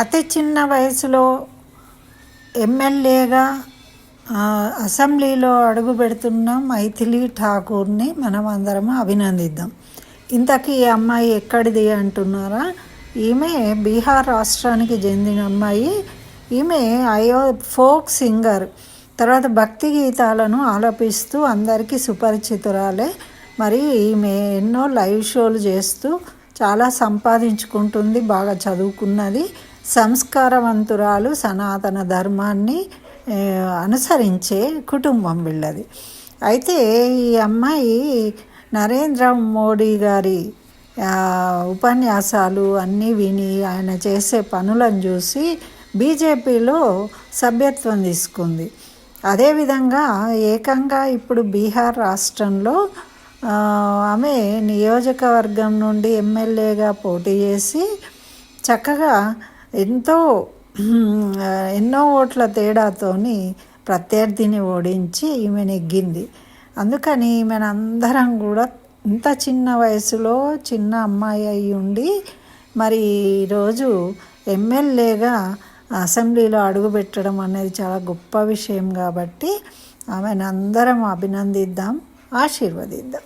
అతి చిన్న వయసులో ఎమ్మెల్యేగా అసెంబ్లీలో అడుగు పెడుతున్న మైథిలి ఠాకూర్ని మనం అందరం అభినందిద్దాం. ఇంతకీ ఈ అమ్మాయి ఎక్కడిది అంటున్నారా? ఈమె బీహార్ రాష్ట్రానికి చెందిన అమ్మాయి. ఈమె ఫోక్ సింగర్. తర్వాత భక్తి గీతాలను ఆలపిస్తూ అందరికీ సుపరిచితురాలే. మరి ఈమె ఎన్నో లైవ్ షోలు చేస్తూ చాలా సంపాదించుకుంటుంది. బాగా చదువుకున్నది, సంస్కారవంతురాలు, సనాతన ధర్మాన్ని అనుసరించే కుటుంబం వీళ్ళది. అయితే ఈ అమ్మాయి నరేంద్ర మోడీ గారి ఉపన్యాసాలు అన్నీ విని ఆయన చేసే పనులను చూసి బీజేపీలో సభ్యత్వం తీసుకుంది. అదేవిధంగా ఏకంగా ఇప్పుడు బీహార్ రాష్ట్రంలో ఆమె నియోజకవర్గం నుండి ఎమ్మెల్యేగా పోటీ చేసి చక్కగా ఎన్నో ఓట్ల తేడాతోని ప్రత్యర్థిని ఓడించి ఈమె నెగ్గింది. అందుకని ఈమెను అందరం కూడా ఇంత చిన్న వయసులో చిన్న అమ్మాయి అయి ఉండి మరి ఈరోజు ఎమ్మెల్యేగా అసెంబ్లీలో అడుగుపెట్టడం అనేది చాలా గొప్ప విషయం. కాబట్టి ఆమెను అందరం అభినందిద్దాం, ఆశీర్వదిద్దాం.